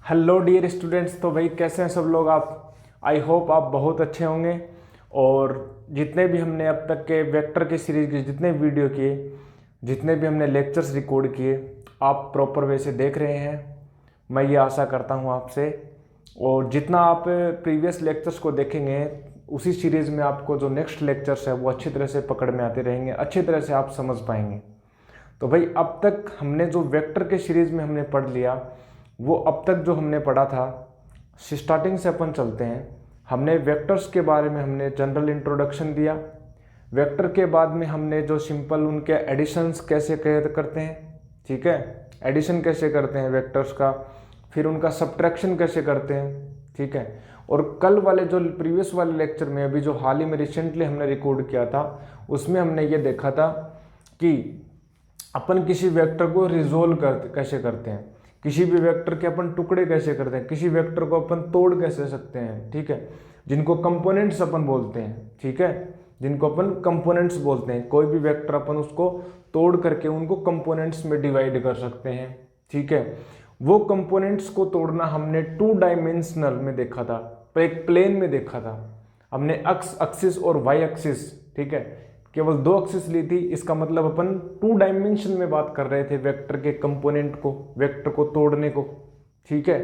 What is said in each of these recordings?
Hello dear students. तो भाई कैसे हैं सब लोग आप? आई होप आप बहुत अच्छे होंगे। और जितने भी हमने अब तक के वेक्टर के सीरीज के जितने वीडियो किए, जितने भी हमने लेक्चर्स रिकॉर्ड किए, आप प्रॉपर वे से देख रहे हैं, मैं ये आशा करता हूँ आपसे। और जितना आप प्रीवियस लेक्चर्स को देखेंगे, उसी सीरीज़ में आपको जो नेक्स्ट लेक्चर्स है वो अच्छी तरह से पकड़ में आते रहेंगे, अच्छी तरह से आप समझ पाएंगे। तो भाई अब तक हमने जो वेक्टर के सीरीज़ में हमने पढ़ लिया, वो अब तक जो हमने पढ़ा था, स्टार्टिंग से अपन चलते हैं। हमने वेक्टर्स के बारे में हमने जनरल इंट्रोडक्शन दिया। वेक्टर के बाद में हमने जो सिंपल उनके एडिशंस कैसे करते हैं, ठीक है, एडिशन कैसे करते हैं वेक्टर्स का, फिर उनका सब्ट्रैक्शन कैसे करते हैं, ठीक है। और कल वाले जो प्रीवियस वाले लेक्चर में, अभी जो हाल ही में रिसेंटली हमने रिकॉर्ड किया था, उसमें हमने ये देखा था कि अपन किसी वेक्टर को रिजोल्व कैसे करते हैं, किसी भी वेक्टर के अपन टुकड़े कैसे करते हैं, किसी वेक्टर को अपन तोड़ कैसे सकते हैं, ठीक है, जिनको कंपोनेंट्स अपन बोलते हैं, ठीक है, जिनको अपन कंपोनेंट्स बोलते हैं। कोई भी वेक्टर अपन उसको तोड़ करके उनको कंपोनेंट्स में डिवाइड कर सकते हैं, ठीक है। वो कंपोनेंट्स को तोड़ना हमने 2 डायमेंशनल में देखा था, तो एक प्लेन में देखा था हमने, एक्स एक्सिस और वाई एक्सिस, ठीक है, केवल 2 एक्सिस ली थी। इसका मतलब अपन 2 डायमेंशन में बात कर रहे थे वेक्टर के कंपोनेंट को, वेक्टर को तोड़ने को, ठीक है।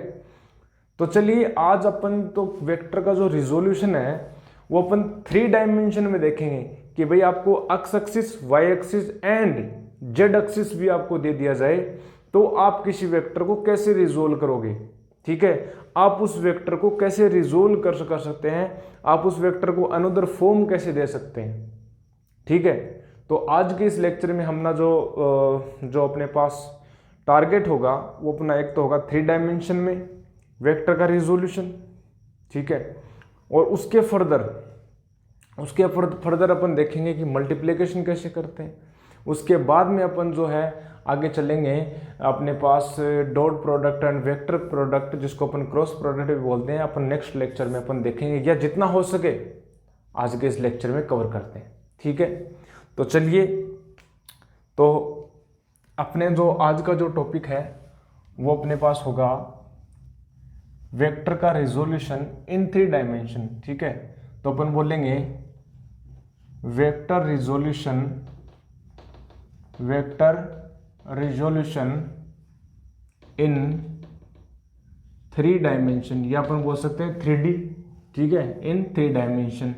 तो चलिए आज अपन तो वेक्टर का जो रिजोल्यूशन है वो अपन 3 डायमेंशन में देखेंगे कि भाई आपको X axis, Y axis and Z axis भी आपको दे दिया जाए तो आप किसी वेक्टर को कैसे रिजोल्व करोगे, ठीक है। आप उस वेक्टर को कैसे रिजोल्व कर सकते हैं, आप उस वेक्टर को अनदर फॉर्म कैसे दे सकते हैं, ठीक है। तो आज के इस लेक्चर में हम ना जो अपने पास टारगेट होगा वो अपना एक तो होगा 3 डायमेंशन में वेक्टर का रिजोल्यूशन, ठीक है। और उसके फर्दर अपन देखेंगे कि मल्टीप्लिकेशन कैसे करते हैं। उसके बाद में अपन जो है आगे चलेंगे अपने पास dot product and vector product, जिसको अपन क्रॉस प्रोडक्ट भी बोलते हैं, अपन नेक्स्ट लेक्चर में अपन देखेंगे, या जितना हो सके आज के इस लेक्चर में कवर करते हैं, ठीक है। तो चलिए, तो अपने जो आज का जो टॉपिक है वो अपने पास होगा वेक्टर का रिजोल्यूशन इन 3 डायमेंशन, ठीक है। तो अपन बोलेंगे वेक्टर रिजोल्यूशन इन 3 डायमेंशन, या अपन बोल सकते हैं 3D, ठीक है, इन 3 डायमेंशन।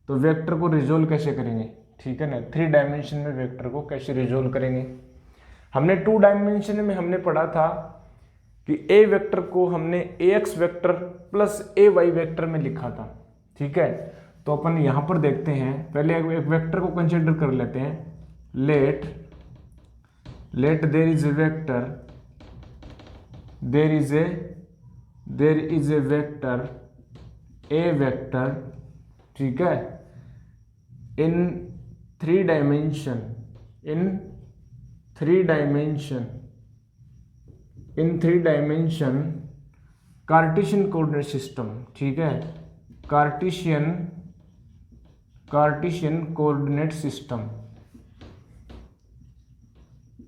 तो वेक्टर को रिजोल्व कैसे करेंगे, ठीक है ना, 3 डायमेंशन में वेक्टर को कैसे रिजोल्व करेंगे। हमने 2 डायमेंशन में हमने पढ़ा था कि ए वेक्टर को हमने ax vector plus ay vector में लिखा था, ठीक है। तो अपन यहां पर देखते हैं, पहले एक वेक्टर को कंसिडर कर लेते हैं। Let there is a vector, there is a vector a vector, ठीक है, in 3 dimension, Cartesian coordinate system, ठीक है, कार्टेशियन कोऑर्डिनेट सिस्टम,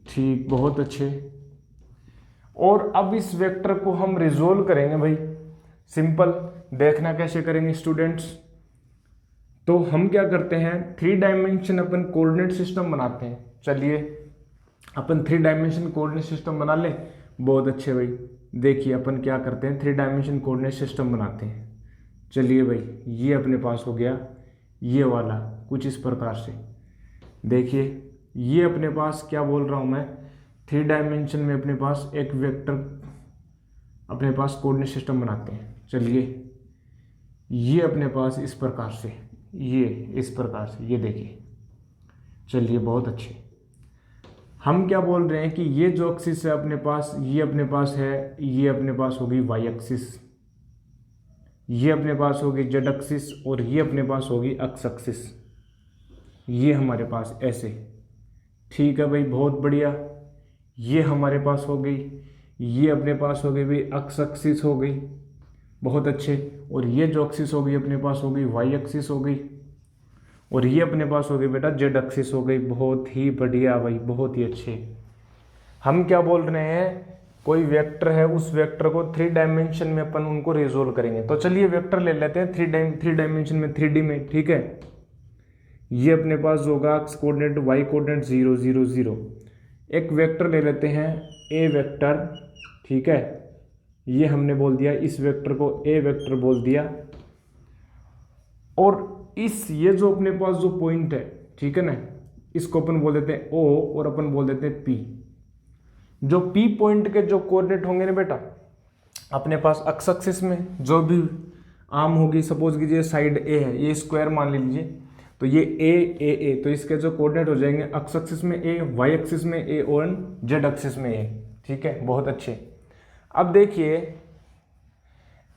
ठीक, बहुत अच्छे। और अब इस वेक्टर को हम रिजोल्व करेंगे भाई, सिंपल, देखना कैसे करेंगे स्टूडेंट्स। तो हम क्या करते हैं, 3 डायमेंशन अपन कोऑर्डिनेट सिस्टम बनाते हैं। चलिए अपन 3 डायमेंशन कोऑर्डिनेट सिस्टम बना लें, बहुत अच्छे भाई। देखिए अपन क्या करते हैं, 3 डायमेंशन कोऑर्डिनेट सिस्टम बनाते हैं। चलिए भाई, ये अपने पास हो गया ये वाला कुछ इस प्रकार से। देखिए ये अपने पास क्या बोल रहा हूँ मैं, 3 डायमेंशन में अपने पास एक वेक्टर, अपने पास कोऑर्डिनेट सिस्टम बनाते हैं। चलिए ये अपने पास इस प्रकार से, ये इस प्रकार से, ये देखिए। चलिए बहुत अच्छे। हम क्या बोल रहे हैं कि ये जो एक्सिस है अपने पास, ये अपने पास है, ये अपने पास होगी वाई एक्सिस, ये अपने पास होगी जेड एक्सिस, और ये अपने पास होगी एक्स एक्सिस। ये हमारे पास ऐसे, ठीक है भाई, बहुत बढ़िया। ये हमारे पास हो गई, ये अपने पास हो गई भाई एक्स एक्सिस हो गई, बहुत अच्छे। और ये जो एक्सिस हो गई अपने पास हो गई वाई एक्सिस हो गई, और ये अपने पास हो गई बेटा जेड एक्सिस हो गई। बहुत ही बढ़िया भाई, बहुत ही अच्छे। हम क्या बोल रहे हैं, कोई वेक्टर है, उस वेक्टर को 3 डायमेंशन में अपन उनको रिजोल्व करेंगे। तो चलिए वेक्टर ले लेते हैं 3 डायमेंशन में, 3D में, ठीक है। ये अपने पास होगा एक्स कोऑर्डिनेट, वाई कोऑर्डिनेट 0 0 0। एक वेक्टर ले लेते हैं ए वेक्टर, ठीक है। ये हमने बोल दिया, इस वेक्टर को ए वेक्टर बोल दिया। और इस ये जो अपने पास जो पॉइंट है, ठीक है ना, इसको अपन बोल देते हैं ओ और अपन बोल देते हैं पी। जो पी पॉइंट के जो कोऑर्डिनेट होंगे ना बेटा, अपने पास एक्स एक्सिस में जो भी आर्म होगी, सपोज कीजिए साइड ए है, ये स्क्वायर मान लीजिए, तो ये ए, तो इसके जो कोऑर्डिनेट हो जाएंगे एक्स एक्सिस में ए, वाई एक्सिस में ए और जेड एक्सिस में ए, ठीक है। बहुत अच्छे। अब देखिए,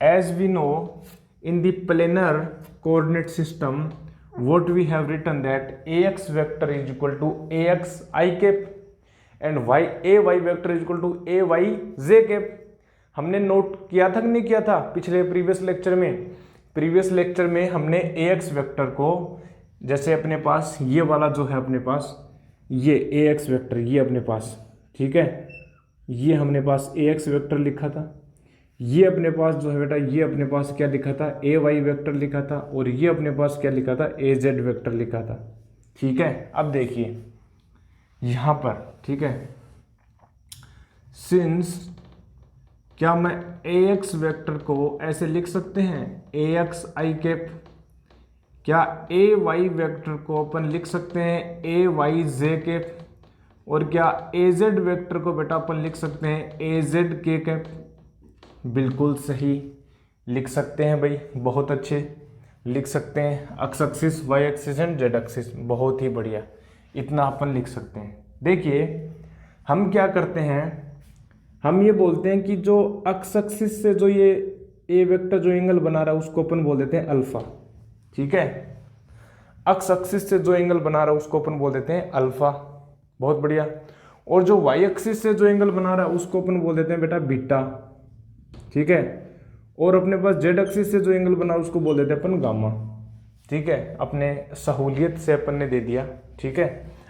as we know in the planar coordinate system what we have written that ax vector is equal to ax I cap and ay vector is equal to ay j cap। हमने note किया था कि नहीं किया था पिछले previous lecture में? Previous lecture में हमने ax वेक्टर को, जैसे अपने पास ये वाला जो है अपने पास, ये ax वेक्टर, ये अपने पास, ठीक है, ये हमने पास ax वेक्टर लिखा था। ये अपने पास जो है बेटा, ये अपने पास क्या लिखा था, ए वाई वेक्टर लिखा था। और ये अपने पास क्या लिखा था, ए जेड वेक्टर लिखा था, ठीक है। अब देखिए यहाँ पर, ठीक है, सिंस क्या मैं ए एक्स वेक्टर को ऐसे लिख सकते हैं, ए एक्स आई कैप, क्या ए वाई वेक्टर को अपन लिख सकते हैं ए वाई जे कैप, और क्या ए जेड वेक्टर को बेटा अपन लिख सकते हैं ए जेड के कैप? बिल्कुल सही लिख सकते हैं भाई, बहुत अच्छे लिख सकते हैं। X axis, Y axis and Z axis, बहुत ही बढ़िया, इतना अपन लिख सकते हैं। देखिए हम क्या करते हैं, हम ये बोलते हैं कि जो एक्स एक्सिस से जो ये ए वेक्टर जो एंगल बना रहा है उसको अपन बोल देते हैं अल्फा, ठीक है। एक्स एक्सिस से जो एंगल बना रहा है उसको अपन बोल देते हैं अल्फा, बहुत बढ़िया। और जो वाई एक्सिस से जो एंगल बना रहा है उसको अपन बोल देते हैं बेटा बीटा, ठीक है। और अपने पास जेड एक्सिस से जो एंगल बना उसको बोल देते हैं अपन गामा, ठीक है। अपने सहूलियत से अपन ने दे दिया, ठीक है,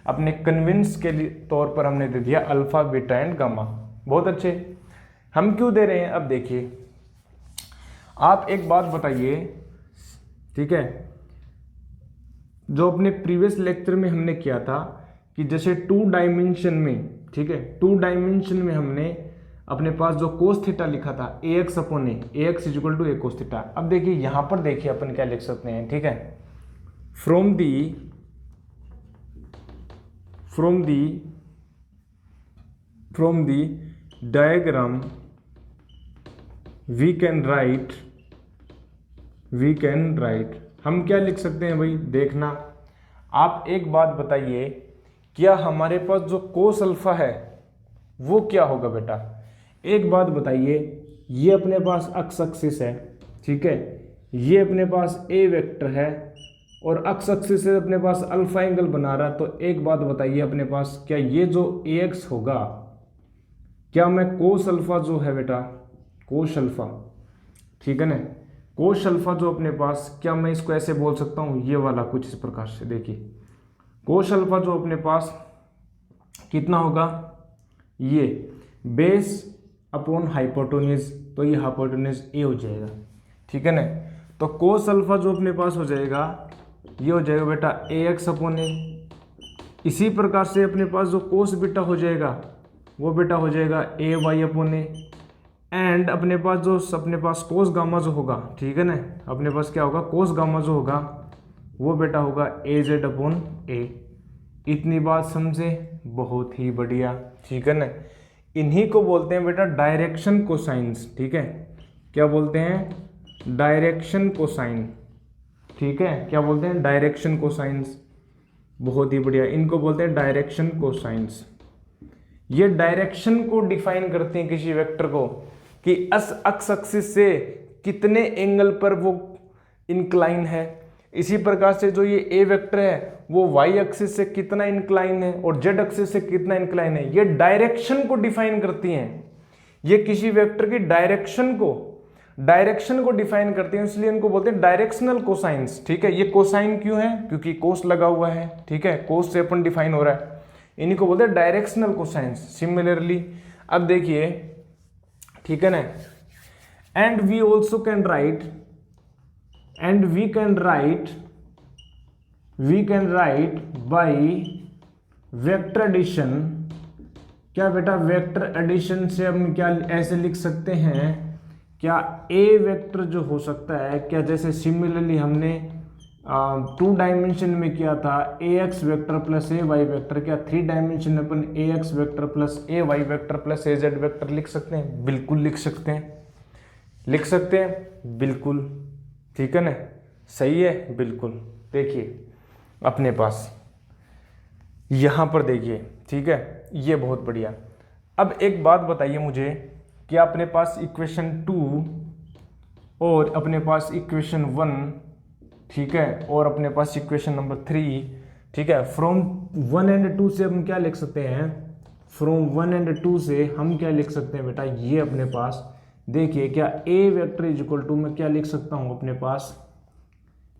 अपने कन्विंस के लिए तौर पर हमने दे दिया अल्फा बीटा एंड गामा, बहुत अच्छे। हम क्यों दे रहे हैं, अब देखिए आप एक बात बताइए, ठीक है, जो अपने प्रीवियस लेक्चर में हमने किया था कि जैसे 2 डायमेंशन में, ठीक है, 2 डायमेंशन में हमने अपने पास जो कोस थीटा लिखा था a x upon a x is equal to a cos theta. अब देखिए यहां पर देखिए अपन क्या लिख सकते हैं, ठीक है, from the diagram we can write, हम क्या लिख सकते हैं भाई, देखना आप एक बात बताइए, क्या हमारे पास जो कोस अल्फा है वो क्या होगा बेटा? एक बात बताइए, ये अपने पास एक्स एक्सिस है, ठीक है, ये अपने पास ए वेक्टर है और एक्स एक्सिस से अपने पास अल्फा एंगल बना रहा, तो एक बात बताइए अपने पास, क्या ये जो ए एक्स होगा, क्या मैं कोस अल्फा जो है बेटा, कोस अल्फा, ठीक है ना, कोस अल्फा जो अपने पास, क्या मैं इसको ऐसे बोल सकता हूँ, ये वाला कुछ इस प्रकार से, देखिए कोस अल्फा जो अपने पास कितना होगा, ये बेस अपॉन हाइपोटेन्यूज, तो ये हाइपोटेन्यूज ए हो जाएगा, ठीक है ना। तो कोस अल्फा जो अपने पास हो जाएगा, ये हो जाएगा बेटा ए एक्स अपॉन ए। इसी प्रकार से अपने पास जो कोस बीटा हो जाएगा वो बेटा हो जाएगा ए वाई अपॉन ए। एंड अपने पास कोस गामा जो होगा, ठीक है ना, अपने पास क्या होगा, कोस गामा जो होगा वो बेटा होगा ए जेड अपॉन ए। इतनी बात समझे, बहुत ही बढ़िया, ठीक है ना। इन्हीं को बोलते हैं बेटा डायरेक्शन कोसाइंस, ठीक है, क्या बोलते हैं, डायरेक्शन कोसाइन, ठीक है, क्या बोलते हैं, डायरेक्शन कोसाइंस, बहुत ही बढ़िया, इनको बोलते हैं डायरेक्शन कोसाइंस। ये डायरेक्शन को डिफाइन करते हैं किसी वेक्टर को कि एक्स एक्सिस से कितने एंगल पर वो इंक्लाइन है। इसी प्रकार से जो ये ए वेक्टर है वो वाई एक्सिस से कितना इंक्लाइन है और जेड एक्सिस से कितना इंक्लाइन है, ये डायरेक्शन को डिफाइन करती हैं। ये किसी वेक्टर की डायरेक्शन को डिफाइन करते हैं, इसलिए इनको बोलते हैं डायरेक्शनल कोसाइंस, ठीक है। ये कोसाइन क्यों है, क्योंकि कोस लगा हुआ है, ठीक है, कोस से अपन डिफाइन हो रहा है, इन्हीं को बोलते हैं डायरेक्शनल कोसाइंस। सिमिलरली अब देखिए ठीक है ना। And we also can write, and we can write by vector addition. क्या बेटा, वेक्टर एडिशन से हम क्या ऐसे लिख सकते हैं, क्या ए वेक्टर जो हो सकता है, क्या जैसे सिमिलरली हमने 2 डायमेंशन में किया था a x vector plus a Y vector, क्या 3 डायमेंशन में अपन ए x vector plus a Y vector plus a z vector लिख सकते हैं? बिल्कुल लिख सकते हैं, लिख सकते हैं बिल्कुल। ठीक है ना, सही है बिल्कुल। देखिए अपने पास यहां पर देखिए, ठीक है, ये बहुत बढ़िया। अब एक बात बताइए मुझे कि अपने पास इक्वेशन 2 और अपने पास इक्वेशन 1, ठीक है, और अपने पास इक्वेशन नंबर 3, ठीक है, फ्रॉम 1 एंड 2 से हम क्या लिख सकते हैं, फ्रॉम 1 एंड 2 से हम क्या लिख सकते हैं बेटा, ये अपने पास देखिए, क्या ए वेक्टर इज इक्वल टू, मैं क्या लिख सकता हूं अपने पास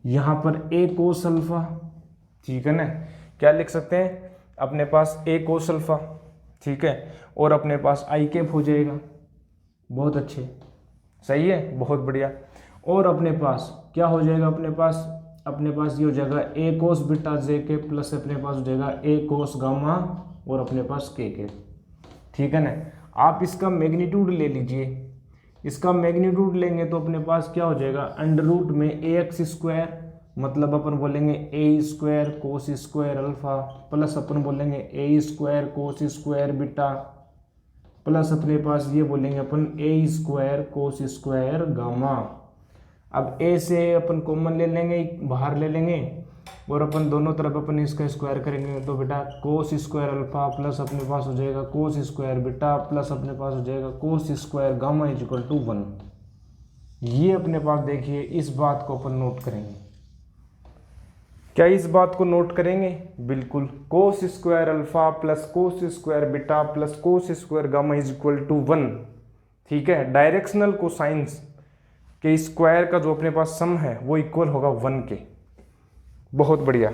यहां पर ए कोस अल्फा, ठीक है ना, क्या लिख सकते हैं अपने पास ए कोस अल्फा, ठीक है, और अपने पास आई कैप हो जाएगा। बहुत अच्छे, सही है, बहुत बढ़िया। और अपने पास क्या हो जाएगा, अपने पास ये हो जाएगा ए कोस बीटा जे के प्लस अपने पास हो जाएगा ए कोस गामा और अपने पास के, ठीक है ना। आप इसका मैग्नीट्यूड ले लीजिए, इसका मैग्नीट्यूड लेंगे तो अपने पास क्या हो जाएगा, अंडर रूट में ए एक्स स्क्वायर, मतलब अपन बोलेंगे a square cos square alpha, plus अपन बोलेंगे a square cos square beta, plus अपने पास ये बोलेंगे अपन a square cos square gamma. अब ए से अपन कॉमन ले लेंगे, बाहर ले लेंगे, और अपन दोनों तरफ अपन इसका स्क्वायर करेंगे तो बेटा कोस स्क्वायर अल्फा प्लस अपने पास हो जाएगा कोस स्क्वायर बीटा प्लस अपने पास हो जाएगा cos square gamma is equal to 1। ये अपने पास देखिए, इस बात को अपन नोट करेंगे, क्या इस बात को नोट करेंगे? बिल्कुल, cos square alpha plus cos square beta plus cos square gamma is equal to 1, ठीक है। डायरेक्शनल कोसाइंस के स्क्वायर का जो अपने पास सम है वो इक्वल होगा 1 के। बहुत बढ़िया,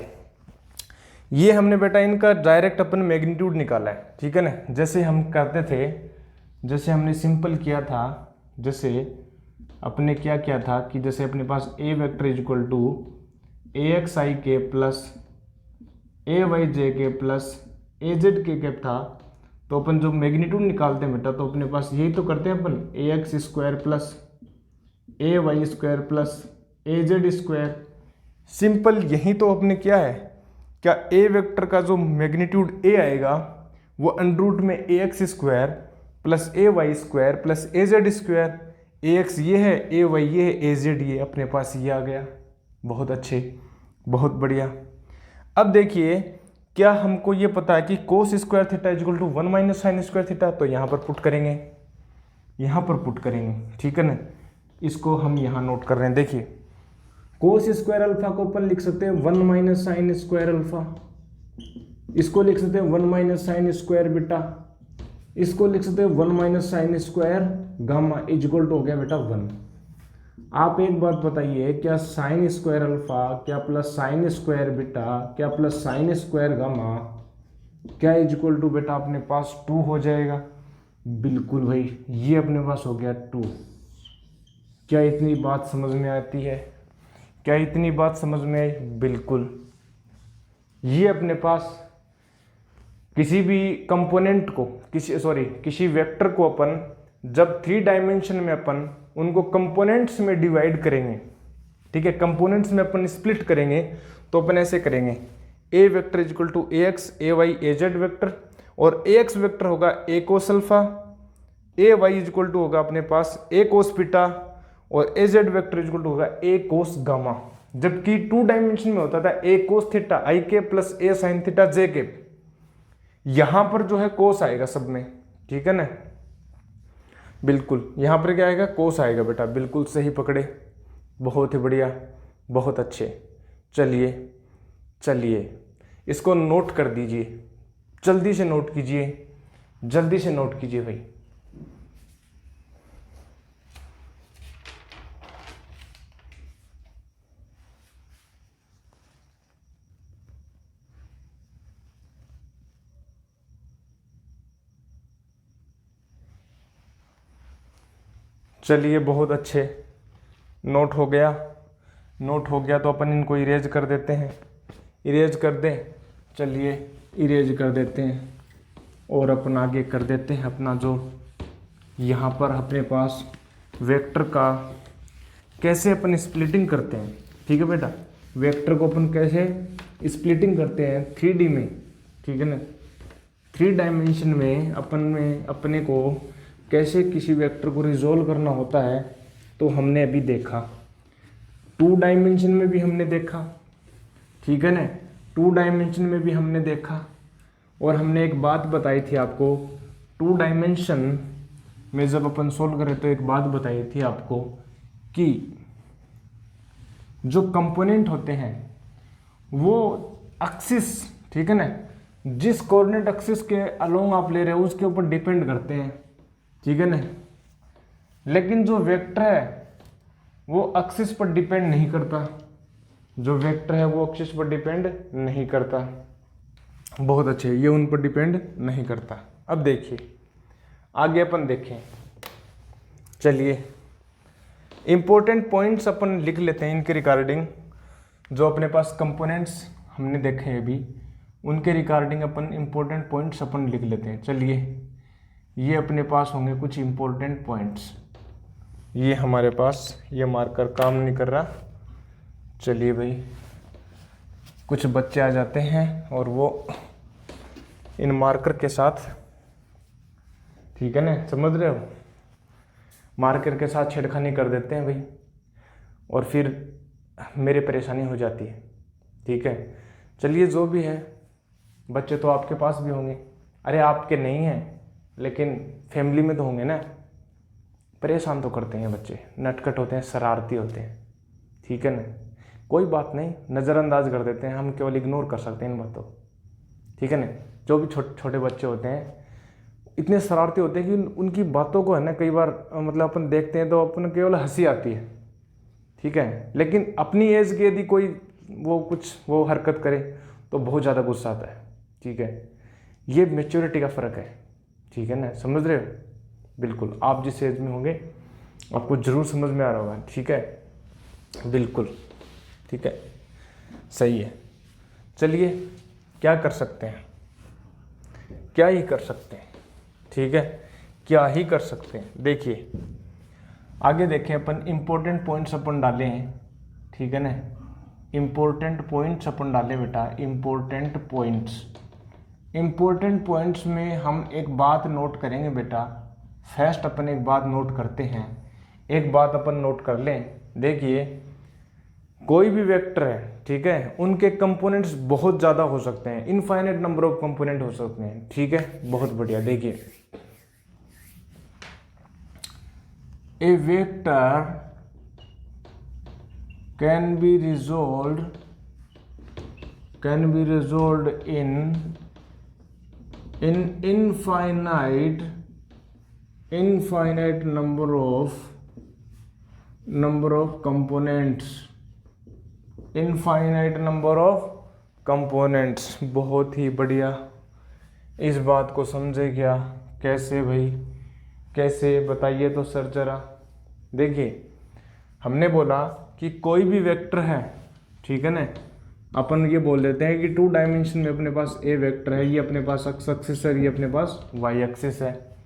ये हमने बेटा इनका डायरेक्ट अपन मैग्नीट्यूड निकाला है, ठीक है ना। जैसे हम करते थे, जैसे हमने सिंपल किया था, जैसे अपने क्या किया था कि जैसे अपने पास a vector is equal to a x i के प्लस ए वाई जे के प्लस ए जेड के कैप था, तो अपन जो मैग्नीट्यूड निकालते हैं बेटा, तो अपने पास यही तो करते हैं अपन, ए x square plus a Y square plus a Z square. Simple यही तो अपने क्या है, क्या ए वेक्टर का जो मैग्नीट्यूड ए आएगा वो अंडर रूट में ए x square plus a Y square plus a Z square, A x ये है, ए वाई ये है, ए जेड ये अपने पास ये आ गया। बहुत अच्छे, बहुत बढ़िया। अब देखिए, क्या हमको ये पता है कि cos square theta is equal to 1 minus sine square theta, तो यहाँ पर पुट करेंगे, यहाँ पर पुट करेंगे, ठीक है ना। इसको हम यहाँ नोट कर रहे हैं, देखिए कोस स्क्वायर अल्फा को अपन लिख सकते हैं 1 माइनस साइन स्क्वायर अल्फा, इसको लिख सकते हैं 1 माइनस साइन स्क्वायर बीटा, इसको लिख सकते हैं 1 minus sine square gamma is equal to हो गया बेटा 1। आप एक बात बताइए, क्या साइन स्क्वायर अल्फा क्या प्लस साइन स्क्वायर बीटा क्या प्लस साइन स्क्वायर गामा क्या इज इक्वल टू बेटा अपने पास 2 हो जाएगा? बिल्कुल भाई, ये अपने पास हो गया 2। क्या इतनी बात समझ में आती है? क्या इतनी बात समझ में आई? बिल्कुल। ये अपने पास किसी भी कंपोनेंट को किसी वेक्टर को अपन जब 3 डायमेंशन में अपन उनको कंपोनेंट्स में डिवाइड करेंगे, ठीक है, कंपोनेंट्स में अपन स्प्लिट करेंगे, तो अपन ऐसे करेंगे, a vector is equal to a x a y a z vector, और ए एक्स वेक्टर होगा a cos alpha, a y is equal to होगा अपने पास ए कोस बीटा, और a z vector is equal to होगा a cos gamma. जबकि 2 dimension में होता था ए कोस थीटा आई के प्लस ए साइन थीटा जे के, यहां पर जो है कोस आएगा सब में, ठीक है ना। बिल्कुल, यहां पर क्या आएगा? कोस आएगा बेटा, बिल्कुल सही पकड़े, बहुत ही बढ़िया, बहुत अच्छे। चलिए चलिए इसको नोट कर दीजिए, जल्दी से नोट कीजिए, जल्दी से नोट कीजिए भाई। चलिए बहुत अच्छे, नोट हो गया। नोट हो गया तो अपन इनको इरेज कर देते हैं। इरेज कर दें, चलिए इरेज कर देते हैं और अपन आगे कर देते हैं अपना जो यहाँ पर अपने पास वेक्टर का कैसे अपन स्प्लिटिंग करते हैं। ठीक है बेटा, वेक्टर को अपन कैसे स्प्लिटिंग करते हैं 3D में, ठीक है ना। 3 डायमेंशन में अपने को कैसे किसी वेक्टर को रिजोल्व करना होता है तो हमने अभी देखा। 2 डायमेंशन में भी हमने देखा, ठीक है ना। 2 डायमेंशन में भी हमने देखा और हमने एक बात बताई थी आपको, 2 डायमेंशन में जब अपन सोल्व करें तो एक बात बताई थी आपको कि जो कंपोनेंट होते हैं वो एक्सिस, ठीक है ना, जिस कोऑर्डिनेट एक्सिस के अलोंग आप ले रहे हो उसके ऊपर डिपेंड करते हैं, ठीक है ना। लेकिन जो वेक्टर है वो एक्सिस पर डिपेंड नहीं करता, जो वेक्टर है वो एक्सिस पर डिपेंड नहीं करता। बहुत अच्छे, ये उन पर डिपेंड नहीं करता। अब देखिए आगे अपन देखें, चलिए इंपॉर्टेंट पॉइंट्स अपन लिख लेते हैं इनके रिगार्डिंग। जो अपने पास कंपोनेंट्स हमने देखे हैं अभी, उनके रिगार्डिंग अपन इंपॉर्टेंट पॉइंट्स अपन लिख लेते हैं। चलिए ये अपने पास होंगे कुछ इंपॉर्टेंट पॉइंट्स। ये हमारे पास ये मार्कर काम नहीं कर रहा, चलिए भाई कुछ बच्चे आ जाते हैं और वो इन मार्कर के साथ, ठीक है ना, समझ रहे हो, मार्कर के साथ छेड़खानी कर देते हैं भाई और फिर मेरे परेशानी हो जाती है, ठीक है। चलिए जो भी है, बच्चे तो आपके पास भी होंगे, अरे आपके नहीं हैं लेकिन फैमिली में तो होंगे ना। परेशान तो करते हैं बच्चे, नटखट होते हैं, शरारती होते हैं, ठीक है ना। कोई बात नहीं, नज़रअंदाज कर देते हैं, हम केवल इग्नोर कर सकते हैं इन बातों, ठीक है ना। जो भी छोटे बच्चे होते हैं इतने शरारती होते हैं कि उनकी बातों को है ना कई बार मतलब अपन देखते हैं तो अपन केवल हंसी आती है, ठीक है। लेकिन अपनी एज की यदि कोई वो हरकत करे तो बहुत ज़्यादा गुस्सा आता है, ठीक है। ये मैच्योरिटी का फ़र्क है, ठीक है ना, समझ रहे हो। बिल्कुल आप जिस एज में होंगे आपको ज़रूर समझ में आ रहा होगा, ठीक है, बिल्कुल, ठीक है, सही है। चलिए क्या कर सकते हैं, क्या ही कर सकते हैं, ठीक है, क्या ही कर सकते हैं। देखिए आगे देखें अपन, इंपॉर्टेंट पॉइंट्स अपन डाले हैं, ठीक है ना। इंपॉर्टेंट पॉइंट्स अपन डाले बेटा, इंपॉर्टेंट पॉइंट्स में हम एक बात नोट करेंगे बेटा। फर्स्ट अपन एक बात नोट करते हैं, एक बात अपन नोट कर लें। देखिए कोई भी वेक्टर है, ठीक है, उनके कंपोनेंट्स बहुत ज़्यादा हो सकते हैं, इनफाइनाइट नंबर ऑफ कंपोनेंट हो सकते हैं, ठीक है, बहुत बढ़िया। देखिए a vector can be resolved in infinite number of components, infinite number of components. बहुत ही बढ़िया, इस बात को समझे क्या, कैसे भाई, कैसे बताइए तो सर जरा। देखिए हमने बोला कि कोई भी वेक्टर है, ठीक है ना, अपन ये बोल देते हैं कि 2 डायमेंशन में अपने पास ए वेक्टर है, ये अपने पास एक्स एक्सिस है, ये अपने पास वाई एक्सिस है।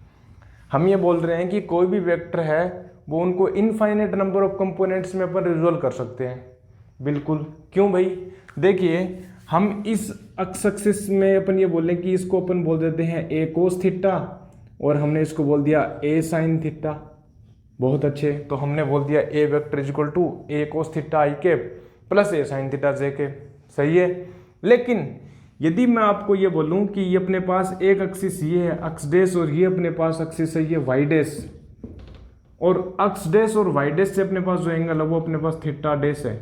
हम ये बोल रहे हैं कि कोई भी वेक्टर है वो उनको इनफाइनाइट नंबर ऑफ कंपोनेंट्स में अपन रिजोल्व कर सकते हैं। बिल्कुल, क्यों भाई, देखिए हम इस एक्स एक्सिस में अपन ये बोलें कि इसको अपन बोल देते हैं ए कोस थीटा और हमने इसको बोल दिया ए साइन थीटा। बहुत अच्छे, तो हमने बोल दिया a vector is equal to a cos theta i cap plus a sine theta j cap, सही है। लेकिन यदि मैं आपको ये बोलूं कि ये अपने पास एक एक्सिस ये है एक्स डैश और ये अपने पास एक्सिस है ये वाई डैश, और एक्स डैश और वाई डैश से अपने पास जो एंगल है वो अपने पास थीटा डैश है,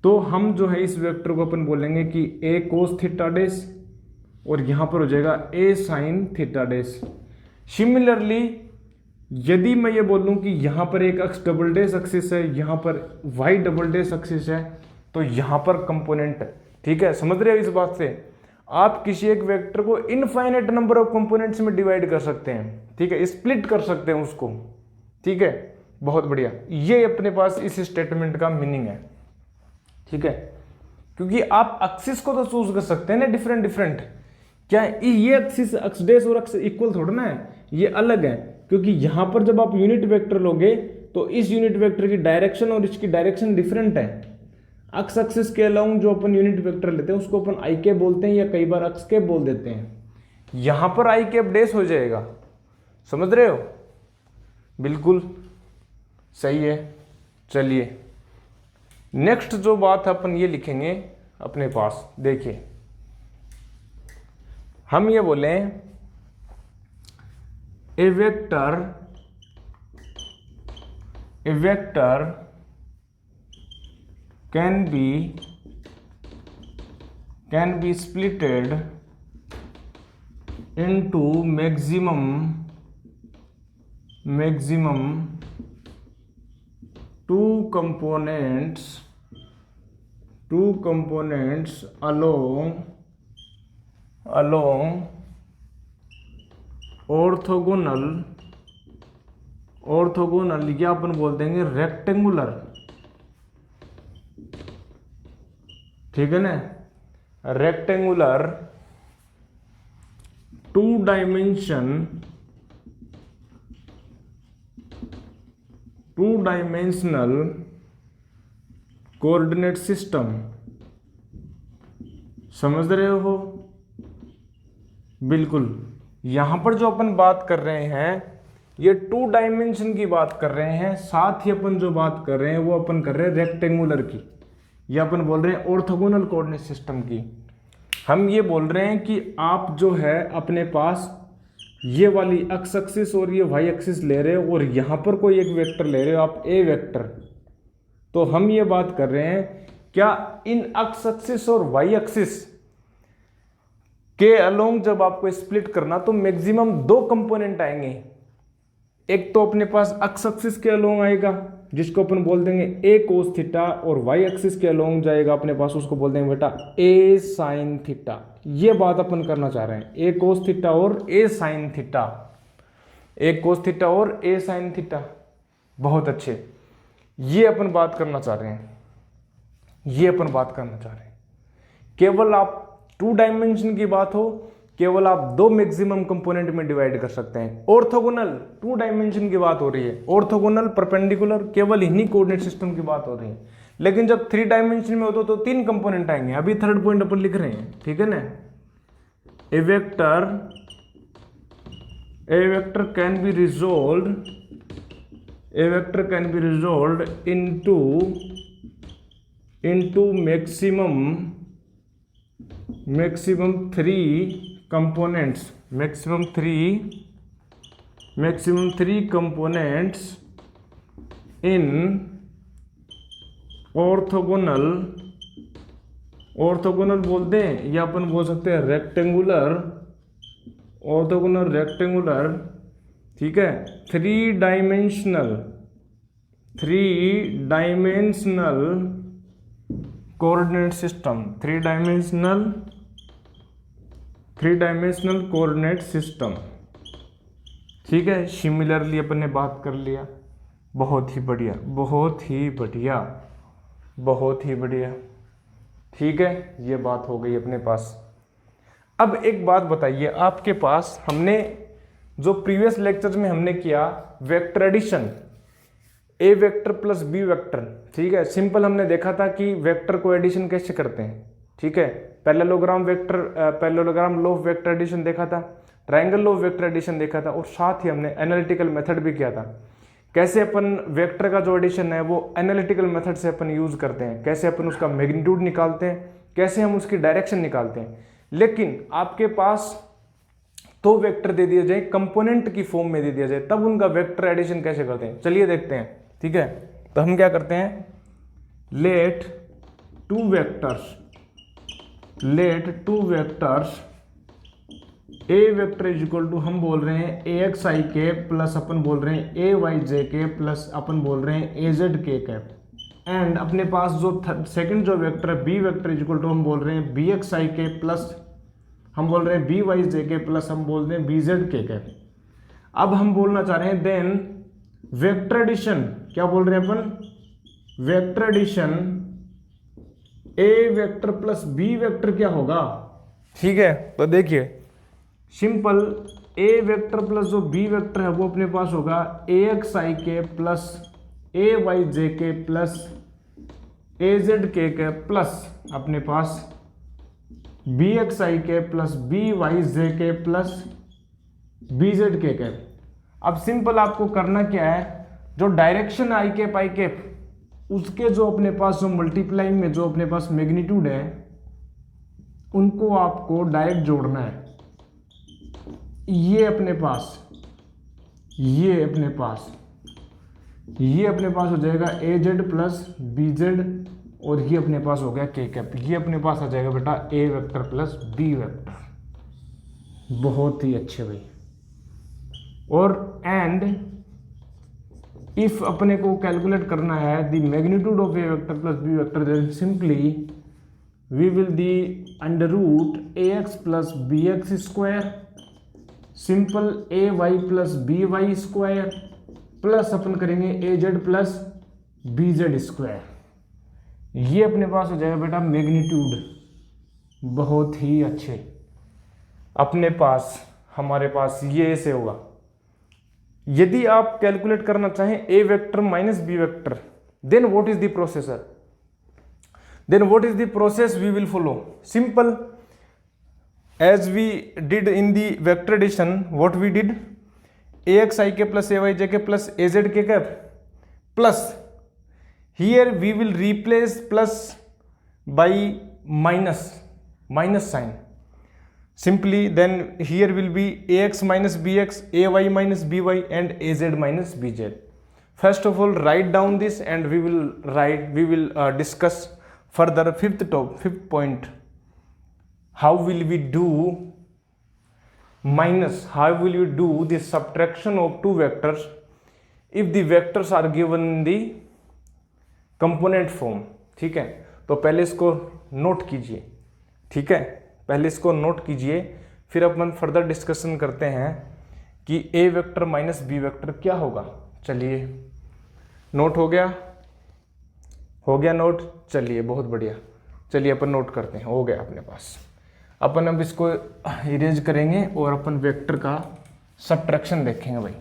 तो हम जो है इस वेक्टर को अपन बोलेंगे कि ए कोस थीटा डैश और यहाँ पर हो जाएगा ए साइन थीटा डैश। सिमिलरली यदि मैं ये बोलूं कि यहाँ पर एक एक्स डबल डैश एक्सिस है, यहाँ पर वाई डबल डैश एक्सिस है, तो यहाँ पर कंपोनेंट, ठीक है, समझ रहे हो। इस बात से आप किसी एक वेक्टर को इनफाइनाइट नंबर ऑफ कंपोनेंट्स में डिवाइड कर सकते हैं, ठीक है, स्प्लिट कर सकते हैं उसको, ठीक है, बहुत बढ़िया। ये अपने पास इस स्टेटमेंट का मीनिंग है, ठीक है, क्योंकि आप एक्सिस को तो चूज कर सकते हैं ना डिफरेंट डिफरेंट। क्या ये एक्सिस एक्स डैश और एक्स इक्वल थोड़ा ना है, ये अलग है, क्योंकि यहां पर जब आप यूनिट वेक्टर लोगे तो इस यूनिट वेक्टर की डायरेक्शन और इसकी डायरेक्शन डिफरेंट है। एक्स एक्सिस के अलाउंग जो अपन यूनिट वेक्टर लेते हैं उसको अपन आई कैप बोलते हैं या कई बार एक्स कैप बोल देते हैं। यहां पर आई कैप डैश हो जाएगा, समझ रहे हो? बिल्कुल सही है। चलिए नेक्स्ट जो बात अपन ये लिखेंगे अपने पास, देखिए हम ये बोले a vector can be splitted into maximum two components along orthogonal या अपन बोल देंगे रेक्टेंगुलर, ठीक है ना, rectangular two dimensional coordinate system. समझ रहे हो? बिल्कुल। यहां पर जो अपन बात कर रहे हैं ये 2 डायमेंशन की बात कर रहे हैं, साथ ही अपन जो बात कर रहे हैं वो अपन कर रहे हैं रेक्टेंगुलर की, या अपन बोल रहे हैं ऑर्थोगोनल कोऑर्डिनेट सिस्टम की। हम ये बोल रहे हैं कि आप जो है अपने पास ये वाली एक्स एक्सिस और ये वाई एक्सिस ले रहे हो और यहां पर कोई एक वेक्टर ले रहे हो आप ए वेक्टर, तो हम ये बात कर रहे हैं क्या इन एक्स एक्सिस और वाई एक्सिस के अलोंग जब आपको स्प्लिट करना तो मैक्सिमम 2 कंपोनेंट आएंगे। एक तो अपने पास एक्स एक्सिस के अलोंग आएगा जिसको अपन बोल देंगे ए कोस थीटा, और वाई एक्सिस के अलोंग जाएगा अपने पास, उसको बोल देंगे बेटा ए साइन थीटा। ये बात अपन करना चाह रहे हैं, ए कोस थीटा और ए साइन थीटा, ए कोस थीटा और ए साइन थीटा। बहुत अच्छे, ये अपन बात करना चाह रहे हैं, ये अपन बात करना चाह रहे हैं। केवल आप 2 डायमेंशन की बात हो, केवल आप 2 मैक्सिमम कंपोनेंट में डिवाइड कर सकते हैं। ऑर्थोगोनल 2 डायमेंशन की बात हो रही है, ऑर्थोगोनल परपेंडिकुलर केवल इन्हीं कोऑर्डिनेट सिस्टम की बात हो रही है। लेकिन जब 3 डायमेंशन में हो तो 3 कंपोनेंट आएंगे। अभी थर्ड पॉइंट अपन लिख रहे हैं, ठीक है ना। A vector can be resolved into maximum 3 components in orthogonal बोल दें या अपन बोल सकते हैं रेक्टेंगुलर, ऑर्थोगोनल रेक्टेंगुलर, ठीक है, 3 dimensional coordinate system, 3 dimensional coordinate system, ठीक है। सिमिलरली अपन ने बात कर लिया, बहुत ही बढ़िया, बहुत ही बढ़िया, बहुत ही बढ़िया, ठीक है। ये बात हो गई अपने पास। अब एक बात बताइए, आपके पास हमने जो प्रीवियस लेक्चर्स में हमने किया वेक्टर एडिशन, ए वेक्टर प्लस बी वेक्टर, ठीक है। सिंपल हमने देखा था कि वेक्टर को एडिशन कैसे करते हैं, ठीक है। Parallelogram law of vector addition देखा था, triangle law of vector addition देखा था, और साथ ही हमने एनालिटिकल मेथड भी किया था। कैसे अपन वेक्टर का जो एडिशन है वो एनालिटिकल मेथड से अपन यूज करते हैं, कैसे अपन उसका मैग्नीट्यूड निकालते हैं, कैसे हम उसकी डायरेक्शन निकालते हैं। लेकिन आपके पास तो वेक्टर दे दिया जाए, कंपोनेंट की फॉर्म में दे दिया जाए, तब उनका वेक्टर एडिशन कैसे करते हैं, चलिए देखते हैं, ठीक है। तो हम क्या करते हैं, let two vectors A vector is equal to, हम बोल रहे हैं ए एक्स आई के प्लस अपन बोल रहे हैं ए वाई जे के प्लस अपन बोल रहे हैं ए जेड के कैप, एंड अपने पास जो सेकंड जो वेक्टर है B vector is equal to हम बोल रहे हैं बी एक्स आई के प्लस हम बोल रहे हैं बी वाई जे के प्लस हम बोल रहे हैं बी जेड के कैप। अब हम बोलना चाह रहे हैं देन वेक्टर एडिशन, क्या बोल रहे हैं अपन, वेक्टर एडिशन ए वेक्टर प्लस बी वेक्टर क्या होगा, ठीक है। तो देखिए सिंपल, ए वेक्टर प्लस जो बी वेक्टर है वो अपने पास होगा ए एक्स आई के प्लस ए वाई जे के प्लस ए जेड के प्लस अपने पास बी एक्स आई के प्लस बी वाई जे के प्लस बी जेड के। अब सिंपल आपको करना क्या है, जो डायरेक्शन आई के पाई के उसके जो अपने पास जो मल्टीप्लाइंग में जो अपने पास मैग्नीट्यूड है उनको आपको डायरेक्ट जोड़ना है। ये अपने पास हो जाएगा ए जेड प्लस बी जेड और ये अपने पास हो गया के कैप। ये अपने पास आ जाएगा बेटा ए वेक्टर प्लस बी वेक्टर। बहुत ही अच्छे भाई। और एंड इफ अपने को कैलकुलेट करना है the magnitude of a vector plus b vector, then simply we will the under root a x plus b x square, simple a y plus b y square plus अपन करेंगे a z plus B z square. ये अपने पास हो जाएगा बेटा magnitude. बहुत ही अच्छे। अपने पास हमारे पास ये ऐसे होगा। यदि आप कैलकुलेट करना चाहें a vector minus b vector, then what is the processor, then what is the process we will follow. Simple, as we did in the vector addition, what we did, axi k plus ay j k plus az k cap plus here we will replace plus by minus sign simply, then here will be ax minus bx, ay minus by and az minus bz. First of all write down this and we will discuss further fifth point. How will we do minus, how will we do the subtraction of two vectors if the vectors are given in the component form। ठीक है, तो पहले इसको note कीजिए, ठीक है, पहले इसको नोट कीजिए, फिर अपन फर्दर डिस्कशन करते हैं कि ए वेक्टर माइनस बी वेक्टर क्या होगा। चलिए नोट हो गया नोट, चलिए बहुत बढ़िया। चलिए अपन नोट करते हैं, हो गया अपने पास। अपन अब इसको इरेज करेंगे और अपन वेक्टर का सब्ट्रैक्शन देखेंगे भाई।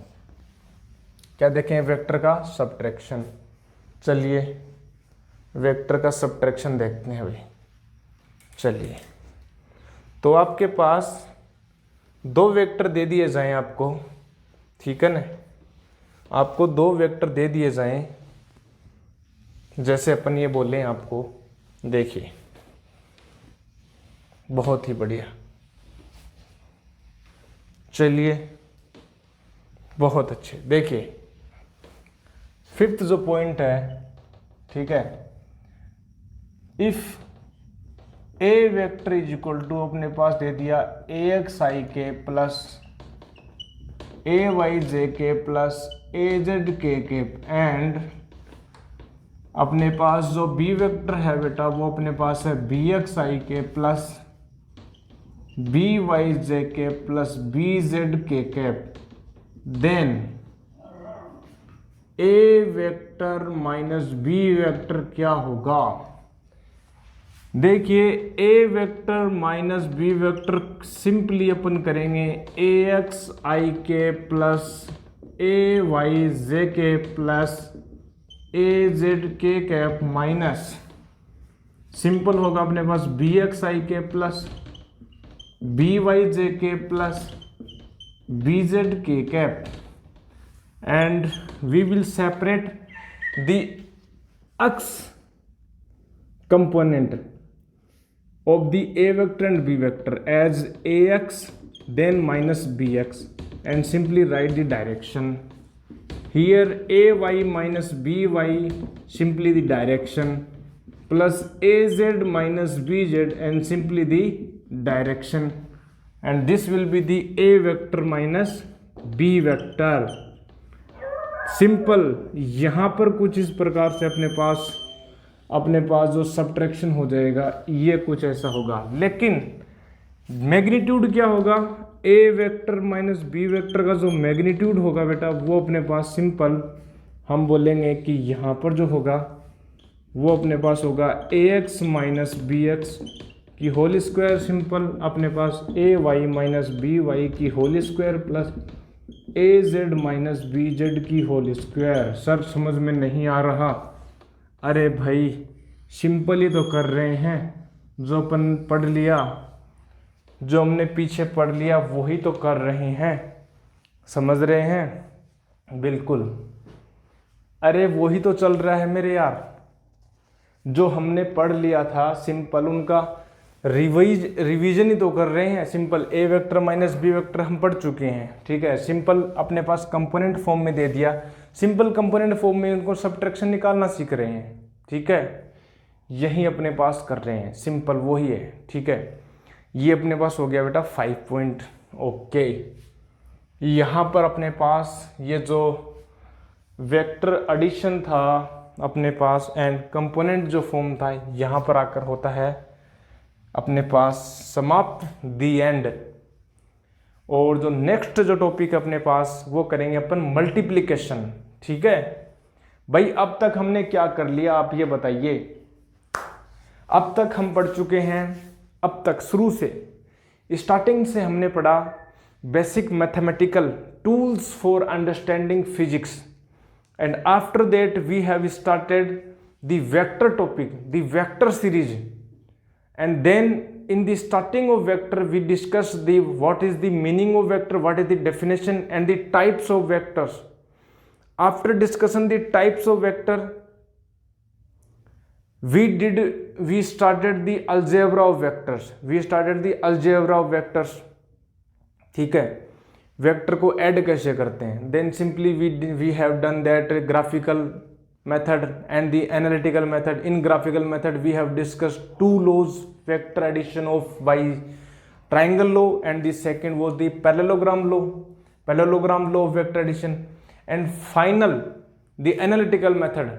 क्या देखेंगे, वेक्टर का सब्ट्रैक्शन। चलिए वेक्टर का सब्ट्रैक्शन देखते हैं भाई। चलिए, तो आपके पास दो वेक्टर दे दिए जाएं आपको, ठीक है ना, आपको दो वेक्टर दे दिए जाएं, जैसे अपन ये बोले आपको, देखिए बहुत ही बढ़िया। चलिए बहुत अच्छे। देखिए फिफ्थ जो पॉइंट है, ठीक है, if A vector is equal to अपने पास दे दिया ए एक्स आई के प्लस ए वाई जे के प्लस ए जेड के एंड अपने पास जो बी वेक्टर है बेटा वो अपने पास है बी एक्स आई के प्लस बी वाई जे के प्लस बी जेड के cap, then a vector minus b vector क्या होगा। देखिए a vector minus b vector simply अपन करेंगे ए एक्स आई के प्लस ए वाई जे के प्लस ए जेड के कैप माइनस सिंपल होगा अपने पास बी एक्स आई के प्लस बी वाई जे के प्लस बी जेड के cap, and we will separate the x component of the a vector and b vector as ax then minus bx and simply write the direction. Here ay minus by simply the direction plus az minus bz and simply the direction, and this will be the a vector minus b vector. Simple यहाँ पर कुछ इस प्रकार से अपने पास जो subtraction हो जाएगा ये कुछ ऐसा होगा, लेकिन मैग्नीट्यूड क्या होगा, ए वेक्टर माइनस बी वेक्टर का जो मैग्नीट्यूड होगा बेटा वो अपने पास सिंपल हम बोलेंगे कि यहाँ पर जो होगा वो अपने पास होगा ए एक्स माइनस बी एक्स की होल स्क्वायर, सिंपल अपने पास ए वाई माइनस बी वाई की whole square plus a Z minus B Z की होल स्क्वायर। सर समझ में नहीं आ रहा? अरे भाई सिंपल ही तो कर रहे हैं, जो अपन पढ़ लिया, जो हमने पीछे पढ़ लिया वही तो कर रहे हैं, समझ रहे हैं? बिल्कुल, अरे वही तो चल रहा है मेरे यार, जो हमने पढ़ लिया था सिंपल उनका रिवीजन ही तो कर रहे हैं। सिंपल ए वेक्टर माइनस बी वेक्टर हम पढ़ चुके हैं, ठीक है। सिंपल अपने पास कंपोनेंट फॉर्म में दे दिया, सिंपल कंपोनेंट फॉर्म में उनको सबट्रैक्शन निकालना सीख रहे हैं, ठीक है। यही अपने पास कर रहे हैं, सिंपल वही है, ठीक है। ये अपने पास हो गया बेटा 5 पॉइंट, ओके। यहाँ पर अपने पास ये जो वेक्टर एडिशन था अपने पास एंड कंपोनेंट जो फॉर्म था, यहाँ पर आकर होता है अपने पास समाप्त, दी एंड। और जो नेक्स्ट जो टॉपिक अपने पास वो करेंगे अपन मल्टीप्लिकेशन, ठीक है भाई। अब तक हमने क्या कर लिया आप ये बताइए? अब तक हम पढ़ चुके हैं, अब तक शुरू से स्टार्टिंग से हमने पढ़ा basic mathematical tools for understanding physics, and after that we have started the vector topic, the vector series, and then in the starting of vector we discussed the what is the meaning of vector, what is the definition and the types of vectors. After discussion the types of vector, we started the algebra of vectors, ठीक है। Vector को add कैसे करते हैं, then simply we have done that graphical method and the analytical method. In graphical method we have discussed 2 laws, vector addition of by triangle law and the second was the parallelogram law of vector addition, and final the analytical method,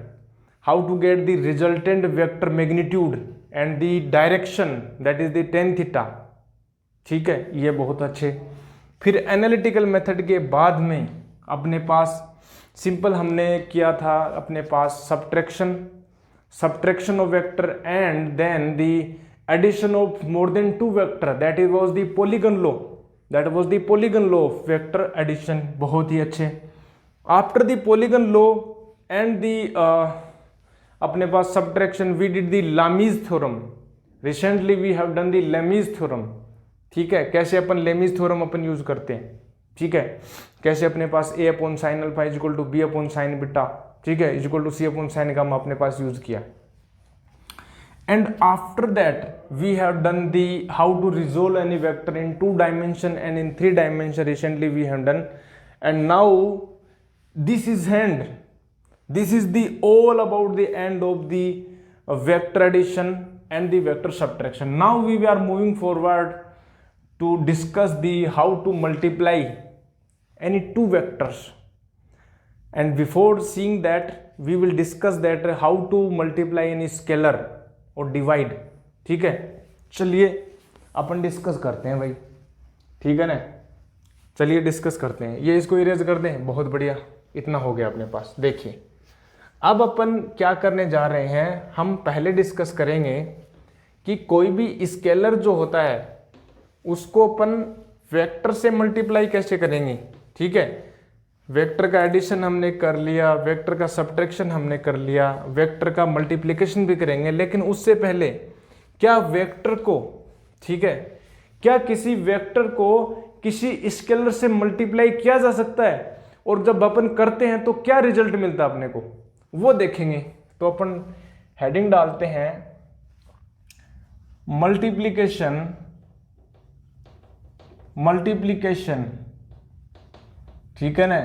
how to get the resultant vector magnitude and the direction, that is the tan theta, ठीक है। ये बहुत अच्छे। फिर analytical method के बाद में अपने पास सिंपल हमने किया था अपने पास subtraction of vector and then the addition of more than 2 vector, that is was the polygon law of vector addition. बहुत ही अच्छे। After the polygon law and the अपने पास subtraction we did the Lami's theorem. Recently we have done the Lami's theorem, ठीक है। कैसे अपन Lami's theorem अपन यूज करते हैं, ठीक है। कैसे अपने पास a upon sine alpha is equal to b upon sine beta, ठीक है, is equal to c upon sine gamma अपने पास यूज किया। And after that we have done the how to resolve any vector in 2 dimension and in 3 dimension, recently we have done. And now this is the all about the end of the vector addition and the vector subtraction. Now we are moving forward to discuss the how to multiply any 2 vectors, and before seeing that we will discuss that how to multiply any scalar or divide, ठीक है। चलिए अपन discuss करते हैं भाई, ठीक है ना। चलिए डिस्कस करते हैं। ये इसको इरेज कर दें, बहुत बढ़िया, इतना हो गया अपने पास। देखिए अब अपन क्या करने जा रहे हैं, हम पहले डिस्कस करेंगे कि कोई भी स्केलर जो होता है उसको अपन वेक्टर से मल्टीप्लाई कैसे करेंगे, ठीक है। वेक्टर का एडिशन हमने कर लिया, वेक्टर का सब्ट्रैक्शन हमने कर लिया, वेक्टर का मल्टीप्लिकेशन भी करेंगे, लेकिन उससे पहले क्या वेक्टर को, ठीक है, क्या किसी वेक्टर को किसी स्केलर से मल्टीप्लाई किया जा सकता है, और जब अपन करते हैं तो क्या रिजल्ट मिलता है अपने को, वो देखेंगे। तो अपन हेडिंग डालते हैं मल्टीप्लिकेशन, ठीक है ना,